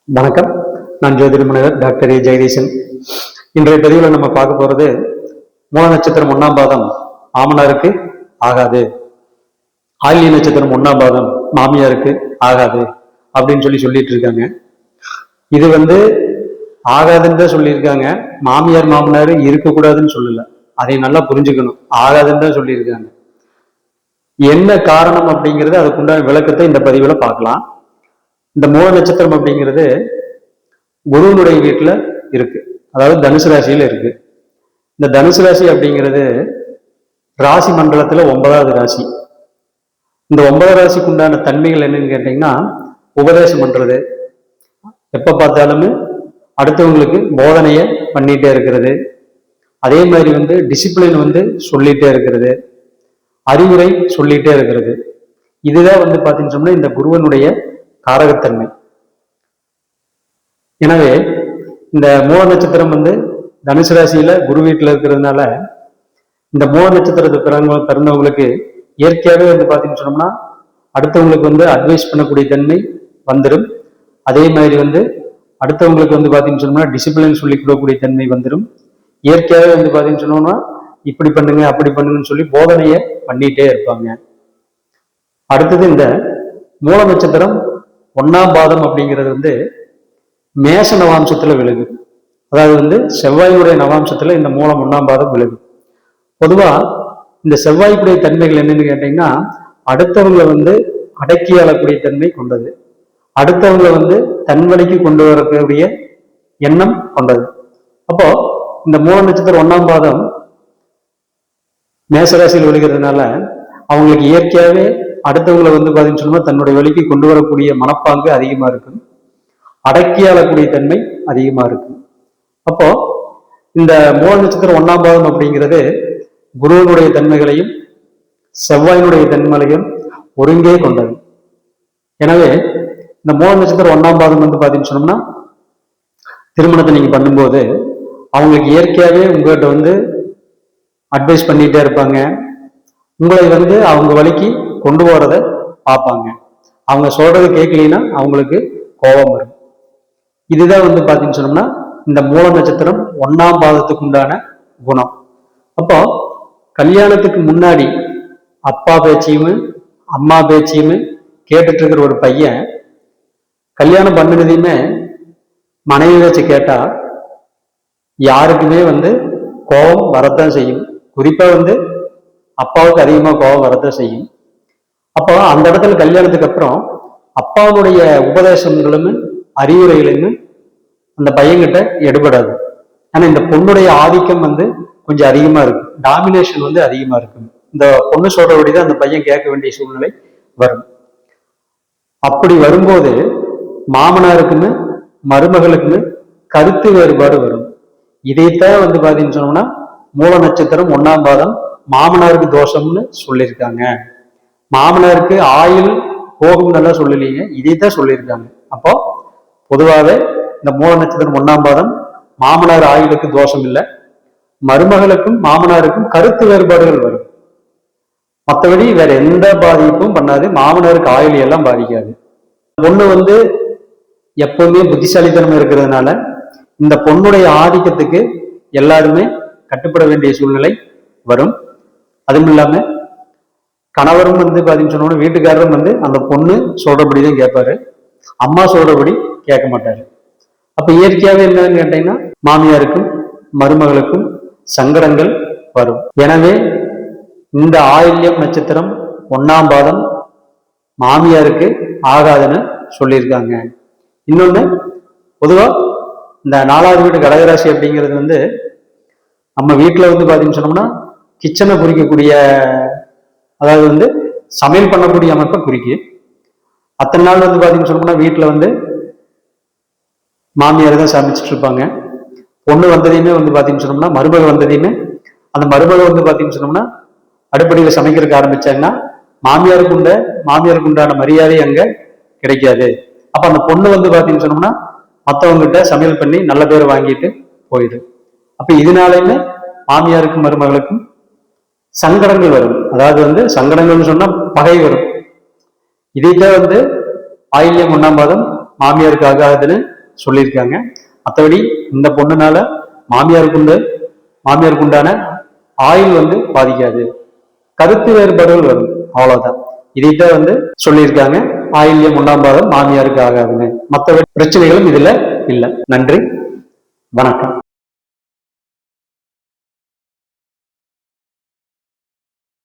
வணக்கம். நான் ஜோதிட முனைவர் டாக்டர் ஏ ஜெகதீசன். இன்றைய பதிவில் நம்ம பார்க்க போறது மூல நட்சத்திரம் 1ஆம் பாதம் மாமனாருக்கு ஆகாது, ஆயில்ய நட்சத்திரம் 1ஆம் பாதம் மாமியாருக்கு ஆகாது அப்படின்னு சொல்லிட்டு இருக்காங்க. இது ஆகாதுன்னு தான் சொல்லியிருக்காங்க. மாமியார் மாமனார் இருக்கக்கூடாதுன்னு சொல்லல, அதை நல்லா புரிஞ்சுக்கணும். ஆகாதுன்னு தான் சொல்லியிருக்காங்க. என்ன காரணம் அப்படிங்கிறது அதுக்குண்டான விளக்கத்தை இந்த பதிவுல பார்க்கலாம். இந்த மூல நட்சத்திரம் அப்படிங்கிறது குருவனுடைய வீட்டுல இருக்கு, அதாவது தனுசு ராசியில இருக்கு. இந்த தனுசு ராசி அப்படிங்கிறது ராசி மண்டலத்துல 9வது ராசி. இந்த 9வது ராசிக்கு உண்டான தன்மைகள் என்னன்னு கேட்டீங்கன்னா, உபதேசம் பண்றது, எப்ப பார்த்தாலுமே அடுத்தவங்களுக்கு போதனைய பண்ணிட்டே இருக்கிறது, அதே மாதிரி டிசிப்ளின் சொல்லிட்டே இருக்கிறது, அறிவுரை சொல்லிட்டே இருக்கிறது. இதுதான் பாத்தீங்கன்னு சொன்னா இந்த குருவனுடைய காரகத்தன்மை. எனவே இந்த மூல நட்சத்திரம் தனுசு ராசியில குரு வீட்டுல இருக்கிறதுனால இந்த மூல நட்சத்திரத்தை பிறந்தவங்களுக்கு இயற்கையாகவே பாத்தீங்கன்னு சொன்னோம்னா அடுத்தவங்களுக்கு அட்வைஸ் பண்ணக்கூடிய தன்மை வந்துடும். அதே மாதிரி அடுத்தவங்களுக்கு பாத்தீங்கன்னு சொன்னோம்னா டிசிப்ளின் சொல்லி கொடுக்கக்கூடிய தன்மை வந்துடும். இயற்கையாகவே பாத்தீங்கன்னு சொன்னோம்னா இப்படி பண்ணுங்க அப்படி பண்ணுங்கன்னு சொல்லி போதனைய பண்ணிட்டே இருப்பாங்க. அடுத்தது இந்த மூல நட்சத்திரம் 1ஆம் பாதம் அப்படிங்கிறது மேஷ நவாம்சத்துல விழுகு. அதாவது செவ்வாயுடைய நவாம்சத்துல இந்த மூலம் 1ஆம் பாதம் விழுகு. பொதுவா இந்த செவ்வாய்க்குடைய தன்மைகள் என்னன்னு கேட்டீங்கன்னா, அடுத்தவங்களை அடக்கி ஆளக்கூடிய தன்மை கொண்டது, அடுத்தவங்களை தன் வழிக்கு கொண்டு வரக்கூடிய எண்ணம் கொண்டது. அப்போ இந்த மூல நட்சத்திரம் 1ஆம் பாதம் மேசராசியில் விழுகிறதுனால அவங்களுக்கு இயற்கையாவே அடுத்தவங்களை பாத்தீங்கன்னு சொன்னா தன்னுடைய வழிக்கு கொண்டு வரக்கூடிய மனப்பாங்கு அதிகமா இருக்கும், அடக்கி ஆளக்கூடிய தன்மை அதிகமா இருக்கும். அப்போ இந்த மூல நட்சத்திரம் 1ஆம் பாதம் அப்படிங்கிறது குருவனுடைய தன்மைகளையும் செவ்வாயினுடைய தன்மைகளையும் ஒருங்கே கொண்டது. எனவே இந்த மூல நட்சத்திரம் 1ஆம் பாதம் பாத்தீங்கன்னு சொன்னோம்னா திருமணத்தை நீங்க பண்ணும்போது அவங்களுக்கு இயற்கையாவே உங்கள்கிட்ட அட்வைஸ் பண்ணிட்டே இருப்பாங்க, உங்களை அவங்க வழிக்கு கொண்டு போறத பார்ப்பாங்க. அவங்க சொல்றது கேட்கலன்னா அவங்களுக்கு கோபம் வரும். இதுதான் பாத்தீங்கன்னு சொன்னோம்னா இந்த மூல நட்சத்திரம் 1ஆம் பாதத்துக்கு உண்டான குணம். அப்போ கல்யாணத்துக்கு முன்னாடி அப்பா பேச்சையும் அம்மா பேச்சையும் கேட்டுட்டு இருக்கிற ஒரு பையன் கல்யாணம் பண்ணினதையுமே மனைவி வச்சு கேட்டா யாருக்குமே கோபம் வரத்தான் செய்யும். குறிப்பா அப்பாவுக்கு அதிகமா கோபம் வரத்தான் செய்யும். அப்போ அந்த இடத்துல கல்யாணத்துக்கு அப்புறம் அப்பாவுடைய உபதேசங்களும் அறிவுரைகளும் அந்த பையன்கிட்ட எடுபடாது. ஆனா இந்த பொண்ணுடைய ஆதிக்கம் கொஞ்சம் அதிகமா இருக்கு, டாமினேஷன் அதிகமா இருக்கும். இந்த பொண்ணு சொல்றபடிதான் அந்த பையன் கேட்க வேண்டிய சூழ்நிலை வரும். அப்படி வரும்போது மாமனாருக்குன்னு மருமகளுக்குன்னு கருத்து வேறுபாடு வரும். இதைத்தான் பாத்தீங்கன்னு சொன்னோம்னா மூல நட்சத்திரம் 1ஆம் பாதம் மாமனாருக்கு தோஷம்னு சொல்லியிருக்காங்க. மாமனாருக்கு ஆயுள் போகும் நல்லா சொல்லலீங்க, இதைத்தான் சொல்லியிருக்காங்க. அப்போ பொதுவாகவே இந்த மூல நட்சத்திரம் 1ஆம் பாதம் மாமனார் ஆயுளுக்கு தோஷம் இல்லை, மருமகளுக்கும் மாமனாருக்கும் கருத்து வேறுபாடுகள் வரும். மற்றபடி வேற எந்த பாதிப்பும் பண்ணாது, மாமனாருக்கு ஆயுள் எல்லாம் பாதிக்காது. பொண்ணு எப்பவுமே புத்திசாலித்தனம் இருக்கிறதுனால இந்த பொண்ணுடைய ஆதிக்கத்துக்கு எல்லாருமே கட்டுப்பட வேண்டிய சூழ்நிலை வரும். அதுவும் இல்லாம கணவரும் பாத்தீங்கன்னு சொன்னோம்னா வீட்டுக்காரரும் அந்த பொண்ணு சொல்றபடிதான் கேட்பாரு, அம்மா சொல்றபடி கேட்க மாட்டாரு. அப்ப இயற்கையாவே என்னன்னு கேட்டீங்கன்னா மாமியாருக்கும் மருமகளுக்கும் சங்கடங்கள் வரும். எனவே இந்த ஆயில்யம் நட்சத்திரம் 1ஆம் பாதம் மாமியாருக்கு ஆகாதுன்னு சொல்லியிருக்காங்க. இன்னொன்னு பொதுவா இந்த 4வது வீடு கடகராசி அப்படிங்கிறது நம்ம வீட்டுல பாத்தீங்கன்னு சொன்னோம்னா கிச்சனை குறிக்கக்கூடிய, அதாவது சமையல் பண்ணக்கூடிய அமைப்பை குறிக்கும். அத்தனை நாள் பாத்தீங்கன்னு சொன்னோம்னா வீட்டுல மாமியார் தான் சமைச்சிட்டு இருப்பாங்க. பொண்ணு வந்ததையுமே பாத்தீங்கன்னு சொன்னோம்னா மருமகள் வந்ததையுமே அந்த மருமகள் பாத்தீங்கன்னு சொன்னோம்னா அடுப்படியில சமைக்கிறதுக்கு ஆரம்பிச்சாங்கன்னா மாமியாருக்கு உண்டான மரியாதை அங்க கிடைக்காது. அப்ப அந்த பொண்ணு பாத்தீங்கன்னு சொன்னோம்னா மற்றவங்ககிட்ட சமையல் பண்ணி நல்ல பேர் வாங்கிட்டு போயிடும். அப்ப இதனாலேயுமே மாமியாருக்கும் மருமகளுக்கும் சங்கடங்கள் வரும். அதாவது சங்கடங்கள்னு சொன்னா பகை வரும். இதைத்தான் ஆயில்யம் 1ஆம் பாதம் மாமியாருக்கு ஆகாதுன்னு சொல்லியிருக்காங்க. மற்றபடி இந்த பொண்ணுனால மாமியாருக்கு உண்டான ஆயுள் வந்து பாதிக்காது, கருத்து வேறுபாடுகள் வரும், அவ்வளவுதான். இதைத்தான் வந்து சொல்லியிருக்காங்க. ஆயில்யம் 1ஆம் பாதம் மாமியாருக்கு ஆகாதுன்னு. மற்ற பிரச்சனைகளும் இதுல இல்லை. நன்றி, வணக்கம்.